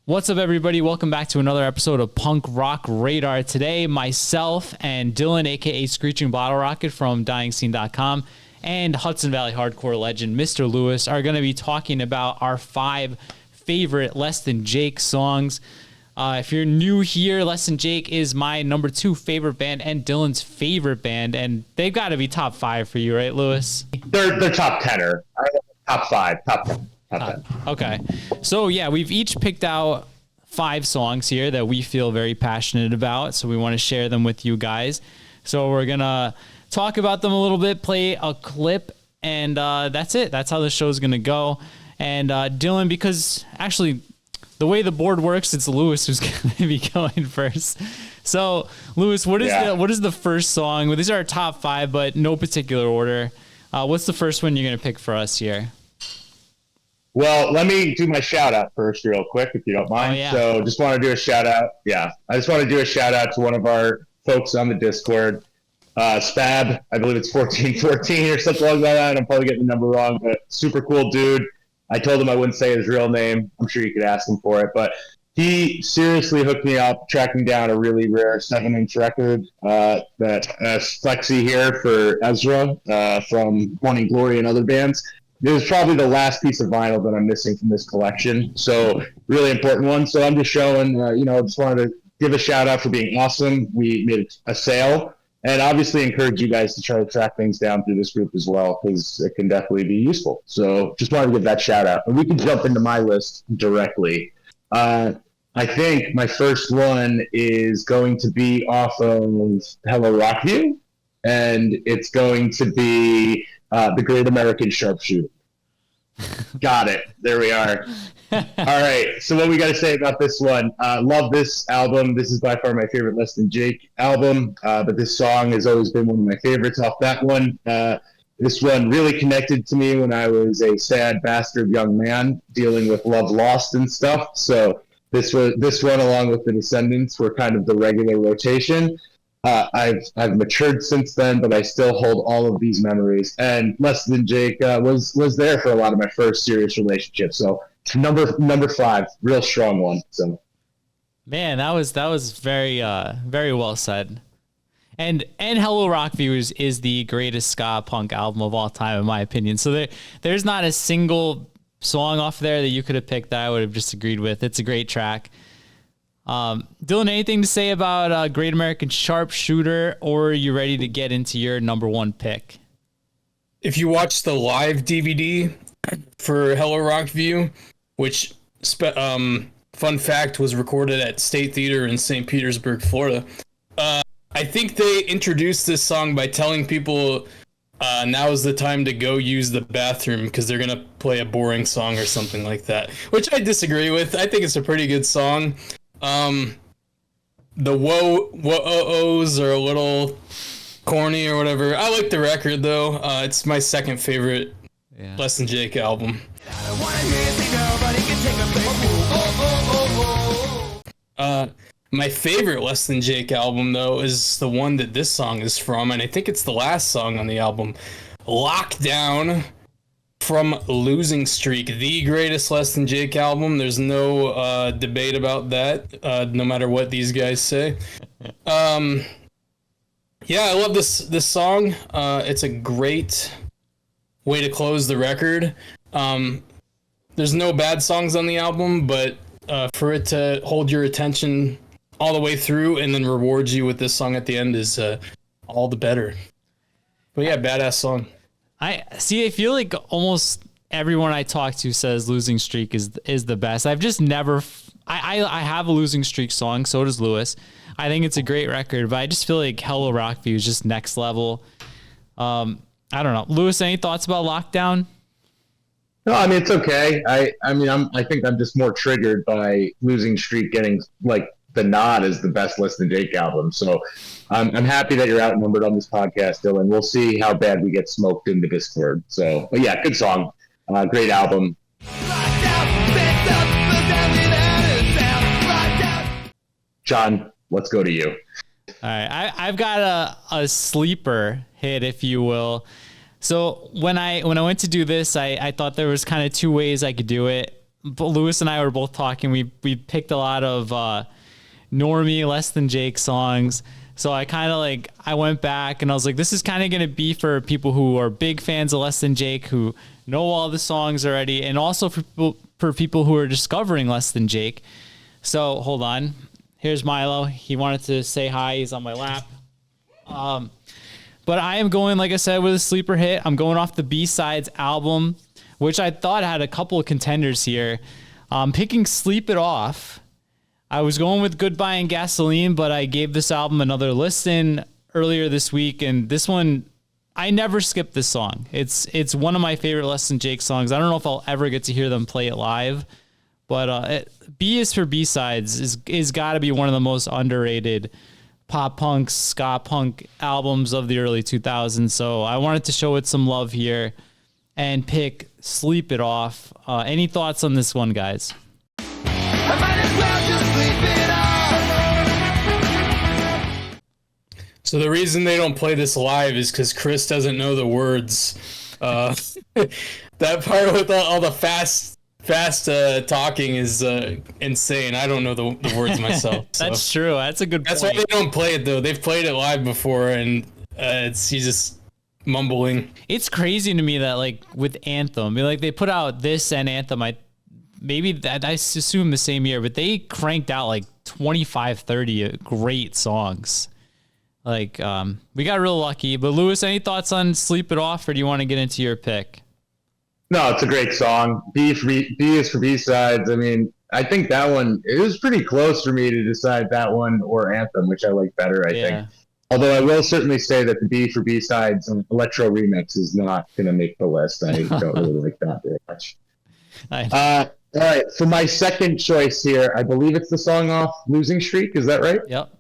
What's up, everybody? Welcome back to another episode of Punk Rock Radar. Today, myself and Dylan, aka Screeching Bottle Rocket from DyingScene.com, and Hudson Valley hardcore legend Mr. Lewis are going to be talking about our 5 favorite Less Than Jake songs. If you're new here, Less Than Jake is my number 2 favorite band and Dylan's favorite band, and they've got to be top 5 for you, right, Lewis? They're top 10er. Top 5, top 10. Okay. So, yeah, we've each picked out 5 songs here that we feel very passionate about, so we want to share them with you guys. So we're going to talk about them a little bit, play a clip, and that's it. That's how the show's going to go. And Dylan, because actually the way the board works, it's Lewis who's going to be going first. So, Lewis, what is the first song? Well, these are our top 5, but no particular order. What's the first one you're going to pick for us here? Well, let me do my shout out first real quick, if you don't mind. Oh, yeah. So just want to do a shout out. Yeah. I just want to do a shout out to one of our folks on the Discord, Spab. I believe it's 1414 or something like that. I'm probably getting the number wrong, but super cool dude. I told him I wouldn't say his real name. I'm sure you could ask him for it, but he seriously hooked me up, tracking down a really rare 7-inch record that Flexi here for Ezra from Morning Glory and other bands. It was probably the last piece of vinyl that I'm missing from this collection. So really important one. So I'm just showing, just wanted to give a shout out for being awesome. We made a sale and obviously encourage you guys to try to track things down through this group as well, because it can definitely be useful. So just wanted to give that shout out. And we can jump into my list directly. I think my first one is going to be off of Hello Rockview, and it's going to be The Great American Sharpshooter. Got it. There we are. All right. So what we got to say about this one? Love this album. This is by far my favorite Less Than Jake album. But this song has always been one of my favorites off that one. This one really connected to me when I was a sad bastard young man dealing with love lost and stuff. So this one, along with The Descendants, were kind of the regular rotation. I've matured since then, but I still hold all of these memories. And Less Than Jake was there for a lot of my first serious relationships. So number 5, real strong one. So, man, that was very very well said. And Hello Rockview is the greatest ska punk album of all time, in my opinion. So there's not a single song off there that you could have picked that I would have disagreed with. It's a great track. Dylan, anything to say about Great American Sharpshooter, or are you ready to get into your number 1 pick? If you watch the live DVD for Hello Rockview, which, fun fact, was recorded at State Theater in St. Petersburg, Florida, I think they introduced this song by telling people now is the time to go use the bathroom because they're going to play a boring song or something like that, which I disagree with. I think it's a pretty good song. The whoa-ohs are a little corny or whatever. I like the record though. It's my second favorite Less Than Jake album. My favorite Less Than Jake album though is the one that this song is from, and I think it's the last song on the album, Lockdown from Losing Streak, the greatest Less Than Jake album. There's no debate about that, no matter what these guys say. I love this song. It's a great way to close the record. There's no bad songs on the album, but for it to hold your attention all the way through and then reward you with this song at the end is all the better. But yeah, badass song. I feel like almost everyone I talk to says Losing Streak is the best. I've just never I have a Losing Streak song, so does Lewis. I think it's a great record, but I just feel like Hello Rockview is just next level. I don't know. Lewis, any thoughts about Lockdown? No, I mean, it's okay. I think I'm just more triggered by Losing Streak getting like the nod as the best Less Than Jake album. So I'm happy that you're outnumbered on this podcast, Dylan. We'll see how bad we get smoked in the Discord. So, but yeah, good song. Great album. John, let's go to you. All right. I've got a sleeper hit, if you will. So when I went to do this, I thought there was kind of 2 ways I could do it. Lewis and I were both talking. We picked a lot of normie, Less Than Jake songs. So I kind of like, I went back and I was like, this is kind of going to be for people who are big fans of Less Than Jake, who know all the songs already, and also for people who are discovering Less Than Jake. So hold on. Here's Milo. He wanted to say hi. He's on my lap. But I am going, like I said, with a sleeper hit. I'm going off the B-Sides album, which I thought had a couple of contenders here. Picking Sleep It Off. I was going with Goodbye and Gasoline, but I gave this album another listen earlier this week, and this one, I never skip this song. It's one of my favorite Less Than Jake songs. I don't know if I'll ever get to hear them play it live, but B is for B-Sides is got to be one of the most underrated pop punk, ska punk albums of the early 2000s. So I wanted to show it some love here and pick Sleep It Off. Any thoughts on this one, guys? I might as well just sleep it off. So the reason they don't play this live is because Chris doesn't know the words. That part with all the fast talking is insane. I don't know the words myself. So. That's true. That's a good point. That's why they don't play it, though. They've played it live before, and he's just mumbling. It's crazy to me that, like, with Anthem, I mean, like, they put out this and Anthem, I assume the same year, but they cranked out like 25, 30 great songs. Like, we got real lucky. But Lewis, any thoughts on Sleep It Off, or do you want to get into your pick? No, it's a great song. B is for B-Sides. I mean, I think that one, it was pretty close for me to decide that one or Anthem, which I like better, I think. Although I will certainly say that the B for B-Sides and Electro Remix is not going to make the list. I don't really like that very much. All right, for my second choice here, I believe it's the song off Losing Streak. Is that right? Yep.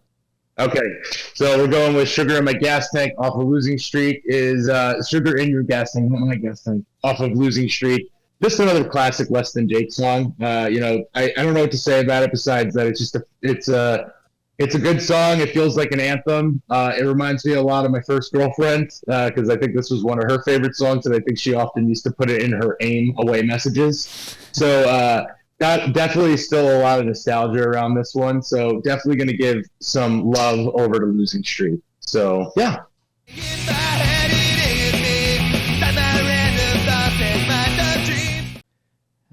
Okay, so we're going with Sugar in My Gas Tank off of Losing Streak. Is Sugar in Your Gas Tank, not my gas tank, off of Losing Streak. Just another classic Less Than Jake song. I don't know what to say about it besides that it's a good song. It feels like an anthem. It reminds me a lot of my first girlfriend because I think this was one of her favorite songs, and I think she often used to put it in her AIM away messages. So definitely still a lot of nostalgia around this one. So definitely going to give some love over to Losing Streak. So yeah. If I had it in me, that my random thoughts is my dream.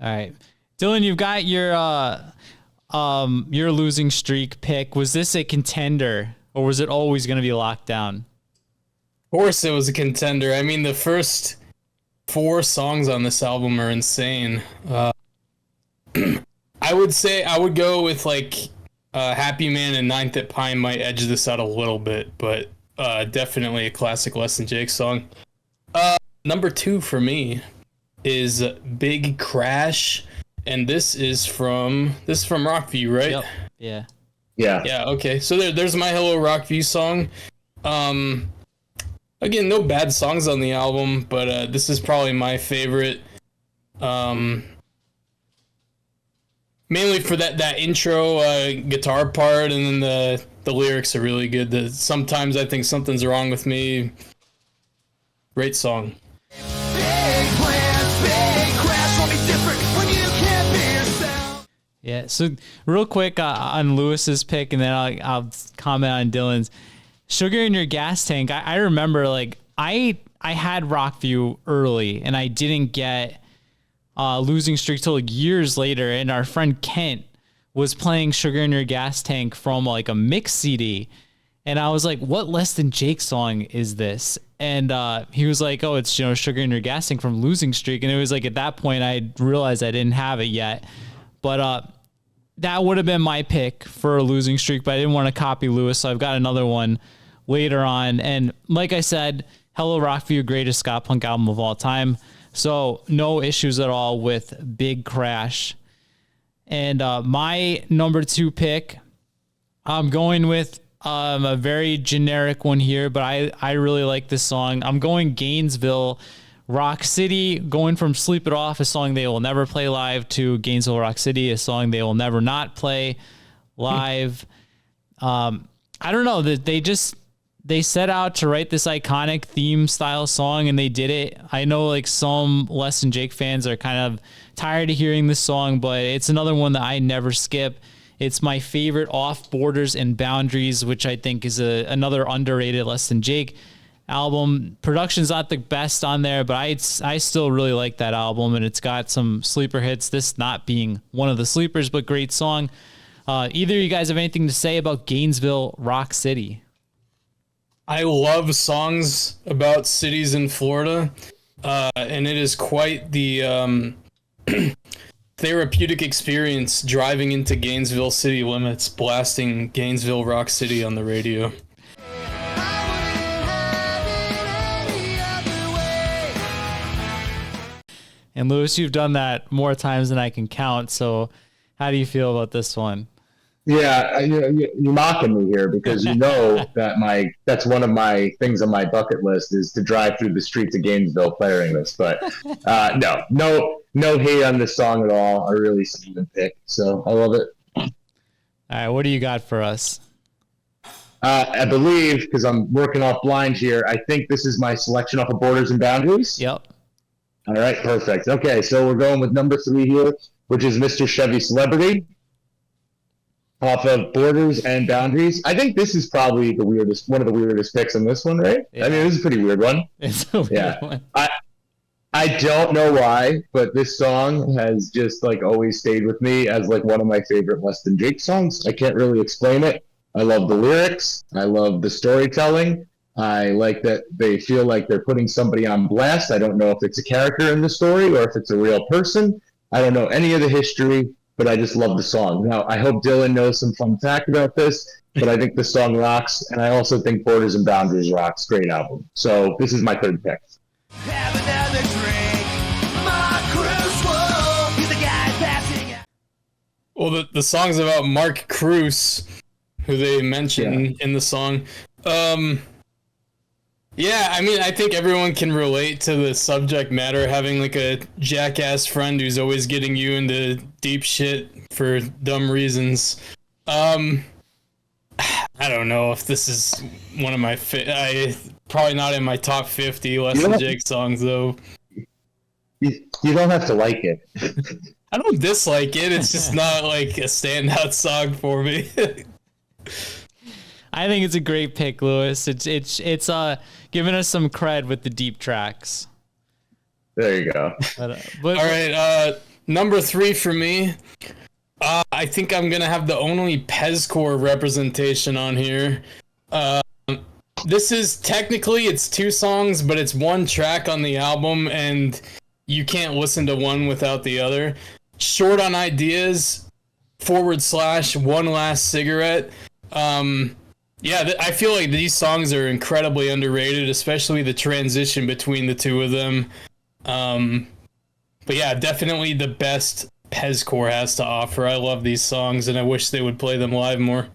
All right. Dylan, you've got your Losing Streak pick. Was this a contender, or was it always going to be locked down? Of course it was a contender. I mean, the first 4 songs on this album are insane. I would say I would go with like Happy Man and Ninth at Pine might edge this out a little bit, but definitely a classic Less Than Jake song. Number 2 for me is Big Crash, and this is from Rockview, right? Yep. Yeah. Yeah, okay. So there's my Hello Rockview song. Again, no bad songs on the album, but this is probably my favorite. Mainly for that intro guitar part, and then the lyrics are really good. Sometimes I think something's wrong with me. Great song. Big plans, big crash, won't be different when you can't be yourself. Yeah. So real quick on Lewis's pick, and then I'll comment on Dylan's. Sugar in Your Gas Tank. I remember like I had Rockview early, and I didn't get Losing Streak till like years later, and our friend Kent was playing Sugar in Your Gas Tank from like a mix CD, and I was like, what Less Than Jake song is this? And he was like, oh, it's Sugar in Your Gas Tank from Losing Streak. And it was like at that point I realized I didn't have it yet, but that would have been my pick for a Losing Streak, but I didn't want to copy Lewis, so I've got another one later on. And like I said, Hello Rockview, greatest ska punk album of all time. So no issues at all with Big Crash. And my number 2 pick, I'm going with a very generic one here, but I really like this song. I'm going Gainesville Rock City, going from Sleep It Off, a song they will never play live, to Gainesville Rock City, a song they will never not play live. I don't know, that they set out to write this iconic theme style song and they did it. I know like some Less Than Jake fans are kind of tired of hearing this song, but it's another one that I never skip. It's my favorite off Borders and Boundaries, which I think is another underrated Less Than Jake album. Production's not the best on there, but I still really like that album, and it's got some sleeper hits, this not being one of the sleepers, but great song. Either of you guys have anything to say about Gainesville Rock City? I love songs about cities in Florida, and it is quite the therapeutic experience driving into Gainesville city limits, blasting Gainesville Rock City on the radio. And Lewis, you've done that more times than I can count. So how do you feel about this one? Yeah, you're mocking me here because you know that that's one of my things on my bucket list is to drive through the streets of Gainesville playing this. But no hate on this song at all. I really see the pick, so I love it. All right, what do you got for us? I believe, because I'm working off blind here, I think this is my selection off of Borders and Boundaries. Yep. All right, perfect. Okay, so we're going with number 3 here, which is Mr. Chevy Celebrity off of Borders and Boundaries. I think this is probably one of the weirdest picks on this one, right? Yeah. I mean, this is a pretty weird one. It's a weird one. I don't know why, but this song has just like always stayed with me as like one of my favorite Less Than Jake songs. I can't really explain it. I love the lyrics. I love the storytelling. I like that they feel like they're putting somebody on blast. I don't know if it's a character in the story or if it's a real person. I don't know any of the history, but I just love the song. Now, I hope Dylan knows some fun fact about this, but I think the song rocks, and I also think Borders and Boundaries rocks. Great album. So this is my 3rd pick. Have another drink. Mark Cruz, he's the guy passing out. Well, the song's about Mark Cruz, who they mention in the song. Yeah, I mean, I think everyone can relate to the subject matter, having like a jackass friend who's always getting you into deep shit for dumb reasons. I don't know if this is one of my probably not in my top 50 Less Than Jake songs though. You don't have to like it. I don't dislike it. It's just not like a standout song for me. I think it's a great pick, Lewis. It's giving us some cred with the deep tracks. There you go. All right, number 3 for me. I think I'm gonna have the only Pezcore representation on here. This is technically it's 2 songs, but it's 1 track on the album, and you can't listen to one without the other. Short on Ideas / One Last Cigarette. Yeah, I feel like these songs are incredibly underrated, especially the transition between the 2 of them. But yeah, definitely the best Pezcore has to offer. I love these songs, and I wish they would play them live more.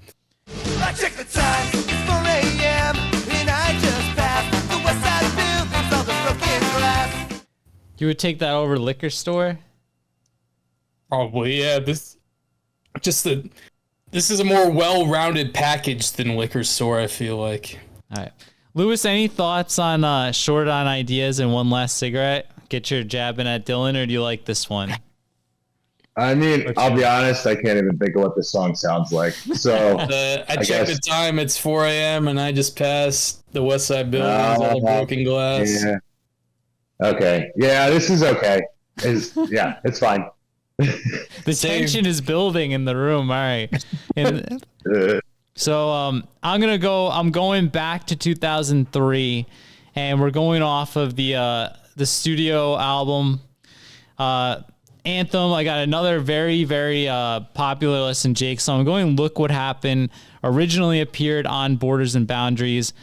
I check the time, it's 4 a.m. and I just passed the West Side buildings, all the broken glass. You would take that over Liquor Store? Probably, yeah. This is a more well-rounded package than Liquor Store, I feel like. All right. Lewis, any thoughts on Short on Ideas and One Last Cigarette? Get your jab in at Dylan, or do you like this one? I mean, I'll be honest, I can't even think of what this song sounds like. So I checked the time, it's 4 a.m. and I just passed the West Side buildings, all the broken glass. Yeah. Okay. Yeah, this is okay. It's fine. The tension is building in the room. All right. So I'm going back to 2003, and we're going off of the studio album Anthem. I got another very, very popular Less Than Jake song. I'm going Look What Happened. Originally appeared on Borders and Boundaries.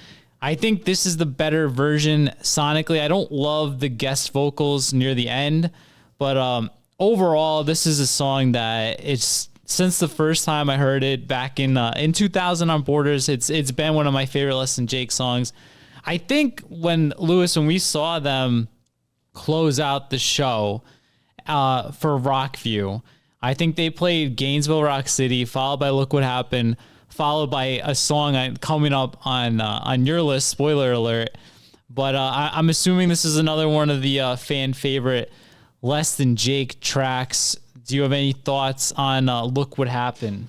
I think this is the better version sonically. I don't love the guest vocals near the end, but overall, this is a song that it's since the first time I heard it back in 2000 on Borders, it's been one of my favorite Less Than Jake songs. I think when we saw them close out the show for Rockview, I think they played Gainesville Rock City, followed by Look What Happened, followed by a song coming up on your list. Spoiler alert. But I'm assuming this is another one of the fan favorite Less Than Jake tracks. Do you have any thoughts on Look What Happened?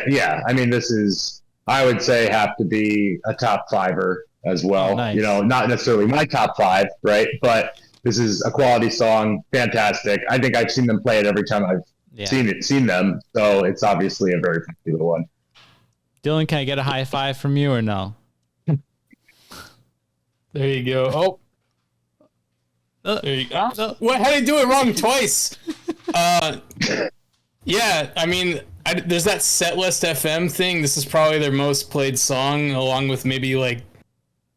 Yeah. I mean, this is, I would say, have to be a top fiver as well. Oh, nice. You know, not necessarily my top five, right? But this is a quality song, fantastic. I think I've seen them play it every time I've seen them. So it's obviously a very popular one. Dylan, can I get a high five from you or no? There you go. Oh, there you go. What? How did I do it wrong twice? Yeah, I mean, there's that Setlist FM thing. This is probably their most played song, along with maybe like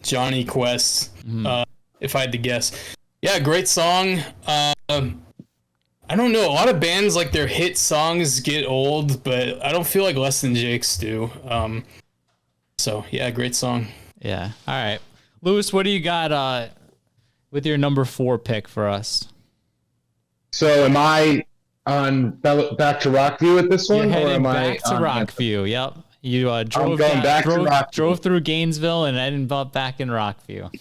Johnny Quest, if I had to guess. Yeah, great song. I don't know. A lot of bands, like, their hit songs get old, but I don't feel like Less Than Jake's do. So, yeah, great song. Yeah. All right. Lewis, what do you got with your number 4 pick for us? So am I on back to Rockview with this one? You're or am back I to Rockview. Yep. You drove through Gainesville and ended up back in Rockview.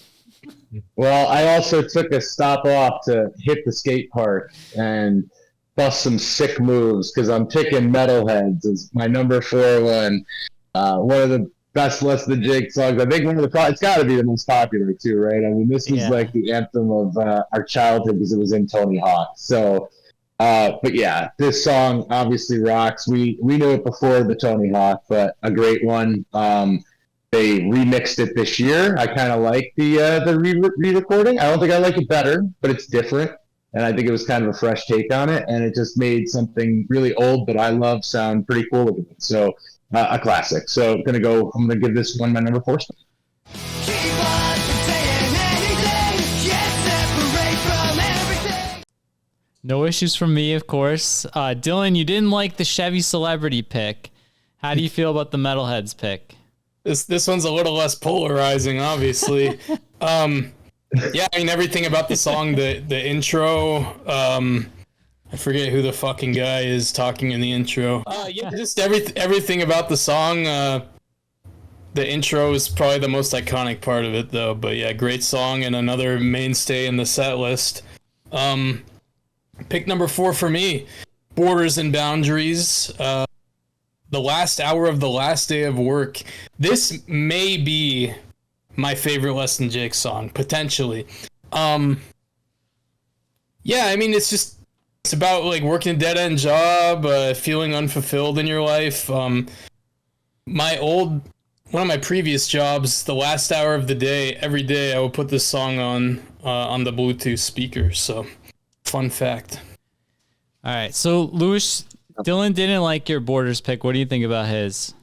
Well, I also took a stop off to hit the skate park and bust some sick moves because I'm picking Metalheads as my number 4 one. One of the best Less Than Jake songs. I think it's got to be the most popular too, right? I mean, this was like the anthem of our childhood because it was in Tony Hawk. So, but yeah, this song obviously rocks. We knew it before the Tony Hawk, but a great one. They remixed it this year. I kind of like the re-recording. I don't think I like it better, but it's different. And I think it was kind of a fresh take on it. And it just made something really old that I love sound pretty cool again. So a classic. So I'm going to give this one my number 4 spot. No issues from me, of course. Dylan, you didn't like the Chevy Celebrity pick. How do you feel about the Metalheads pick? This one's a little less polarizing, obviously. Yeah, I mean, everything about the song, the intro, I forget who the fucking guy is talking in the intro. Yeah, just everything about the song. The intro is probably the most iconic part of it, though. But yeah, great song and another mainstay in the set list. Pick number 4 for me, Borders and Boundaries. The last hour of the last day of work. This may be my favorite Less Than Jake song, potentially. Yeah, I mean, it's about like working a dead-end job, feeling unfulfilled in your life. One of my previous jobs, the last hour of the day, every day I would put this song on the Bluetooth speaker. So, fun fact. All right, so Louis, Dylan didn't like your Borders pick. What do you think about his?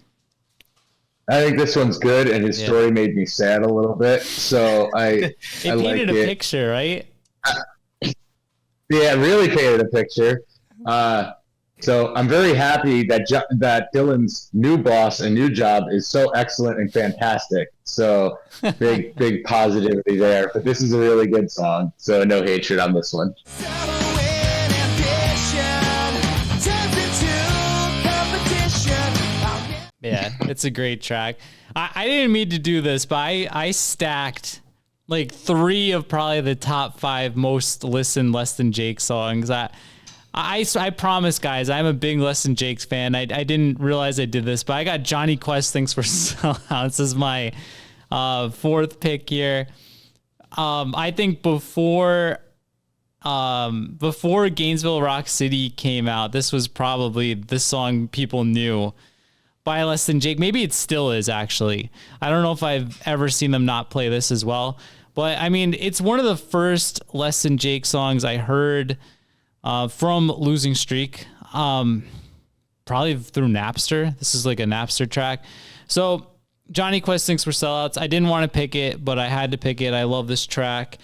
I think this one's good, and his story made me sad a little bit. So it painted a picture, right? Yeah, it really painted a picture. So I'm very happy that Dylan's new boss and new job is so excellent and fantastic. So big positivity there. But this is a really good song, so no hatred on this one. Yeah, it's a great track. I didn't mean to do this, but I stacked like 3 of probably the top 5 most listened Less Than Jake songs. I promise, guys, I'm a big Less Than Jake's fan. I didn't realize I did this, but I got Johnny Quest Thanks for Sellouts. This is my 4th pick here. I think before Gainesville Rock City came out, this was probably the song people knew by Less Than Jake. Maybe it still is, actually. I don't know if I've ever seen them not play this as well. But, I mean, it's one of the first Less Than Jake songs I heard from Losing Streak, probably through Napster. This is like a Napster track. So, Johnny Quest Thanks for Sellouts. I didn't want to pick it, but I had to pick it. I love this track.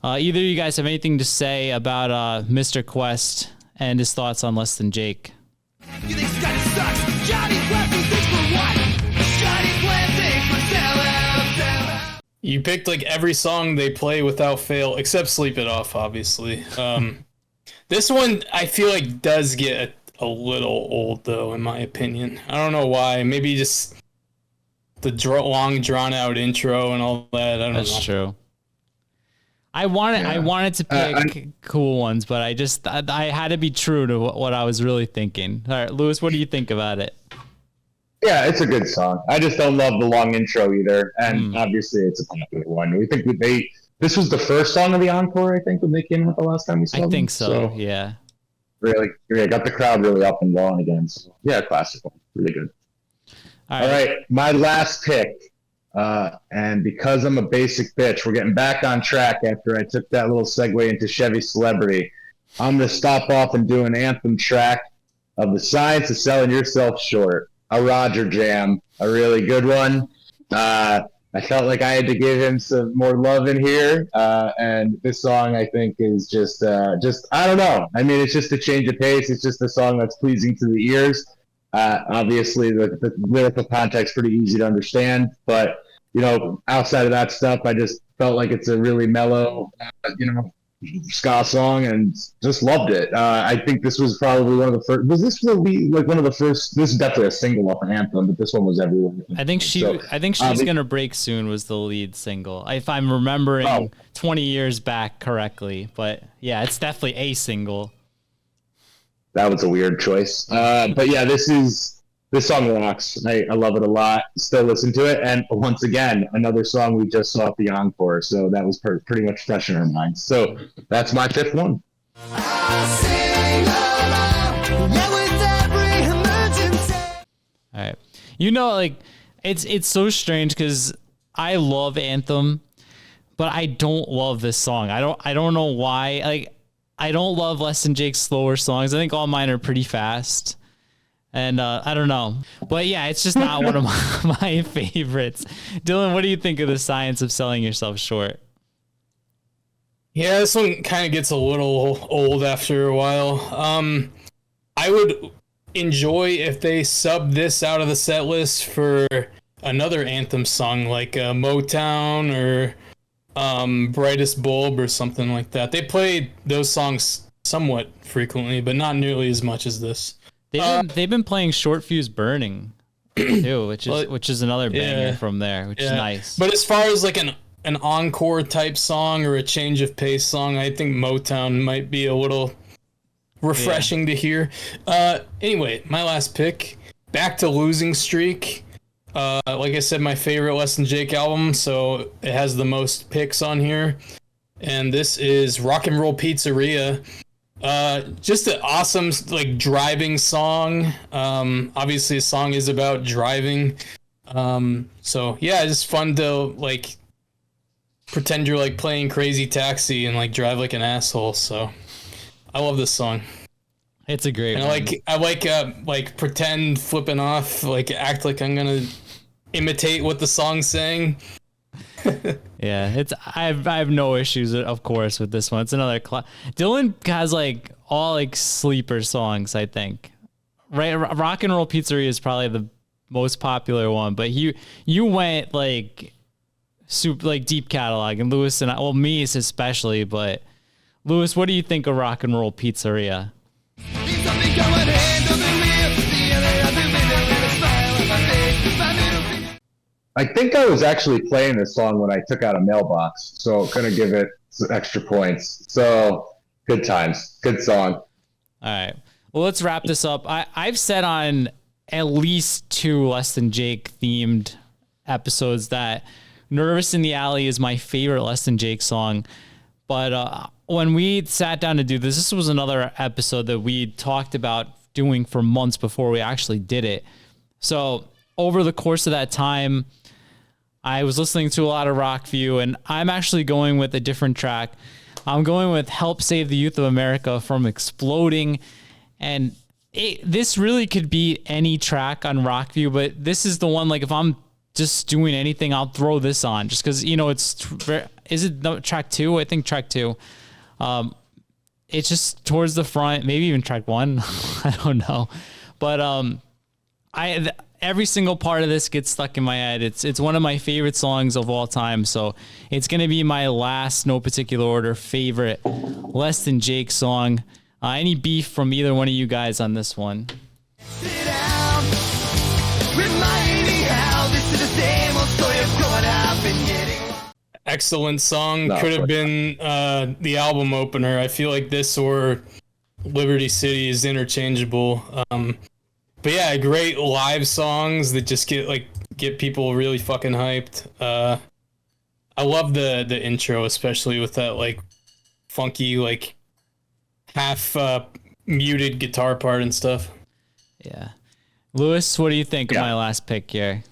Either of you guys have anything to say about Mr. Quest and his thoughts on Less Than Jake? You think Scotty sucks? Johnny Quest thinks for what? Johnny Quest thinks for sellouts. You picked like every song they play without fail, except "Sleep It Off," obviously. This one I feel like does get a little old, though, in my opinion. I don't know why. Maybe just the long, drawn out intro and all that. I don't know. That's true. I wanted to pick cool ones, but I had to be true to what I was really thinking. All right, Lewis, what do you think about it? Yeah, it's a good song. I just don't love the long intro either, and obviously it's a popular one. We think this was the first song of the encore. I think when they came out the last time we saw them. I think so. Yeah. Really, got the crowd really up and going again. So, yeah, classic one, really good. All right, my last pick, and because I'm a basic bitch, we're getting back on track after I took that little segue into Chevy Celebrity. I'm gonna stop off and do an anthem track of The Science of Selling Yourself Short. A Roger jam, a really good one. I felt like I had to give him some more love in here, and this song I think is just I don't know. I mean, it's just a change of pace. It's just a song that's pleasing to the ears. Obviously, the lyrical context pretty easy to understand, but outside of that stuff, I just felt like it's a really mellow, ska song, and just loved it. I think this was probably one of the first. Was this one of the first? This is definitely a single off an anthem, but this one was everywhere. I think she's gonna break soon was the lead single, if I'm remembering 20 years back correctly. But yeah, it's definitely a single. That was a weird choice, but yeah, this song rocks. I love it a lot. Still listen to it, and once again, another song we just saw at the encore, so that was pretty much fresh in our minds. So that's my fifth one. All right, it's so strange because I love Anthem, but I don't love this song. I don't know why. Like, I don't love Less Than Jake's slower songs. I think all mine are pretty fast. And I don't know. But yeah, it's just not one of my favorites. Dylan, what do you think of The Science of Selling Yourself Short? Yeah, this one kind of gets a little old after a while. I would enjoy if they subbed this out of the set list for another anthem song like Motown or Brightest Bulb or something like that. They played those songs somewhat frequently, but not nearly as much as this. They've been playing Short Fuse Burning too, which is another banger from there, which is nice. But as far as like an encore type song or a change of pace song, I think Motown might be a little refreshing to hear. Anyway, my last pick, back to Losing Streak. Like I said, my favorite Less Than Jake album, so it has the most picks on here. And this is Rock and Roll Pizzeria. Just an awesome like driving song. Obviously, a song is about driving. So yeah, it's just fun to like pretend you're like playing Crazy Taxi and like drive like an asshole. So I love this song. It's a great one. I like pretend flipping off, like act like I'm gonna imitate what the song's saying. Yeah, I have no issues, of course, with this one. It's another Dylan has like all like sleeper songs, I think. Right, Rock and Roll Pizzeria is probably the most popular one, but you went like super like deep catalog, and Lewis and I, well, me especially, but Lewis, what do you think of Rock and Roll Pizzeria? I think I was actually playing this song when I took out a mailbox, so couldn't give it some extra points. So good times, good song. All right, well, let's wrap this up. I've said on at least 2 Less Than Jake themed episodes that Nervous in the Alley is my favorite Less Than Jake song. But when we sat down to do this was another episode that we talked about doing for months before we actually did it. So over the course of that time, I was listening to a lot of Rockview, and I'm actually going with a different track. I'm going with Help Save the Youth of America from Exploding. And this really could be any track on Rockview, but this is the one, like, if I'm just doing anything, I'll throw this on just because, is it track 2? I think track 2. It's just towards the front, maybe even track 1. I don't know. But every single part of this gets stuck in my head. It's one of my favorite songs of all time. So it's going to be my last, no particular order, favorite Less Than Jake song. Any beef from either one of you guys on this one? Sit down. Remind me how this is the same old story of growing up and getting. Excellent song. No, Could have but- been the album opener. I feel like this or Liberty City is interchangeable. But yeah, great live songs that just get people really fucking hyped. I love the intro, especially with that like funky like half muted guitar part and stuff. Yeah. Lewis, what do you think of Yeah. my last pick here?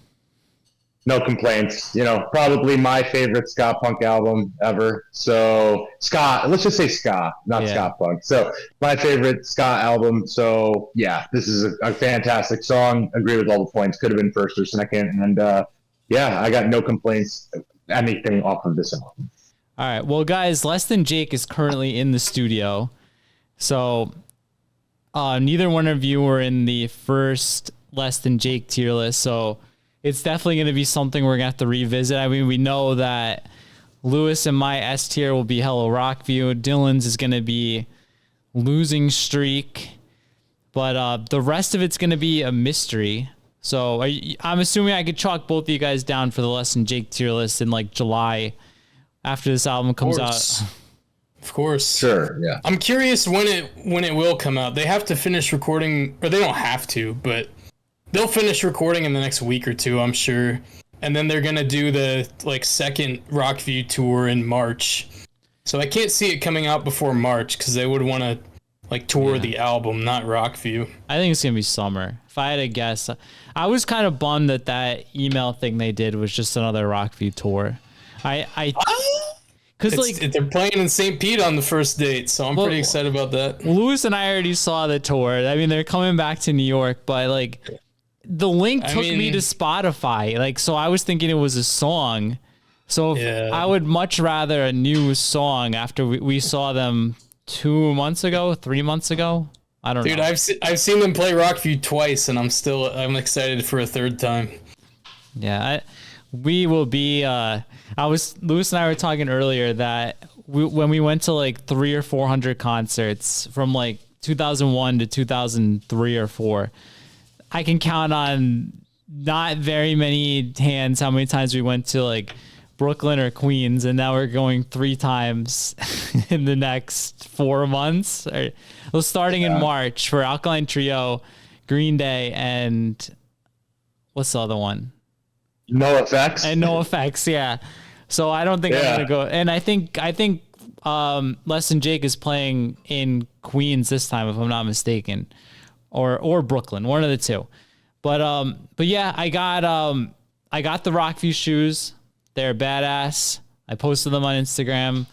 No complaints. Probably my favorite ska punk album ever. So ska, let's just say ska, not Yeah. ska punk. So my favorite ska album. So yeah, this is a fantastic song. Agree with all the points. Could have been first or second. And yeah, I got no complaints. Anything off of this album. All right. Well, guys, Less Than Jake is currently in the studio. So neither one of you were in the first Less Than Jake tier list. So it's definitely going to be something we're going to have to revisit. I mean, we know that Lewis and my S tier will be Hello Rockview. Dylan's is going to be Losing Streak. But the rest of it's going to be a mystery. So I'm assuming I could chalk both of you guys down for the Less Than Jake tier list in like July after this album comes out. Of course. Sure. Yeah. I'm curious when it will come out. They have to finish recording, or they don't have to, but they'll finish recording in the next week or two, I'm sure. And then they're gonna do the like second Rockview tour in March. So I can't see it coming out before March because they would want to like tour the album, not Rockview. I think it's going to be summer. If I had to guess, I was kind of bummed that email thing they did was just another Rockview tour. Because like They're playing in St. Pete on the first date, so I'm Well- pretty excited about that. Lewis and I already saw the tour. I mean, they're coming back to New York, but like the link took me mean- to Spotify. Like, so I was thinking it was a song. So Yeah. I would much rather a new song after we saw them 3 months ago. I don't Dude, know. I've seen them play Rockview twice, and I'm excited for a third time. Yeah, we will be. Lewis and I were talking earlier that when we went to like 300 or 400 concerts from like 2001 to 2003 or 4, I can count on not very many hands how many times we went to like Brooklyn or Queens, and now we're going 3 times in the next 4 months. Well, starting in March for Alkaline Trio, Green Day, and what's the other one? No effects. And No Effects, yeah. So I don't think I'm Yeah. gonna go. And I think Less Than Jake is playing in Queens this time, if I'm not mistaken, or Brooklyn, one of the two. But yeah, I got the Rockview shoes. They're badass. I posted them on Instagram.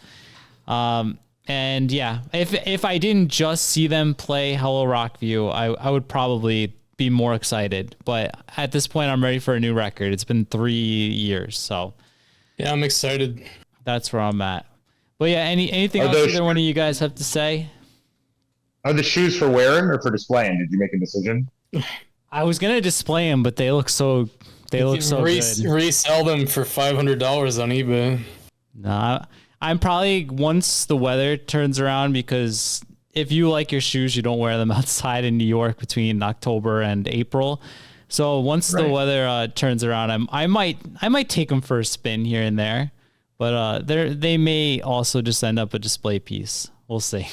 And yeah, if I didn't just see them play Hello Rockview, I would probably be more excited. But at this point, I'm ready for a new record. It's been 3 years, so Yeah, I'm excited. that's where I'm at. But yeah, anything Are else those- either one of you guys have to say? Are the shoes for wearing or for displaying? Did you make a decision? I was gonna display them, but they look so good. Resell them for $500 on eBay. Nah, I'm probably once the weather turns around, because if you like your shoes, you don't wear them outside in New York between October and April. So once the Right. weather turns around, I might take them for a spin here and there, but they may also just end up a display piece. We'll see.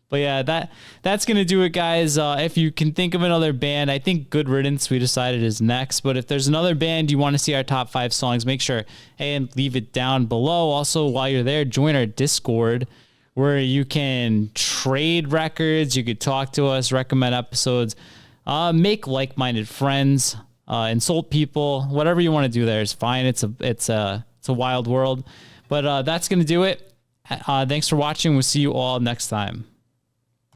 But yeah, that's gonna do it, guys. If you can think of another band, I think Good Riddance we decided is next. But if there's another band you want to see our top 5 songs, make sure and leave it down below. Also, while you're there, join our Discord where you can trade records, you could talk to us, recommend episodes, make like-minded friends, insult people, whatever you want to do there is fine. It's a wild world. But that's gonna do it. Thanks for watching. We'll see you all next time.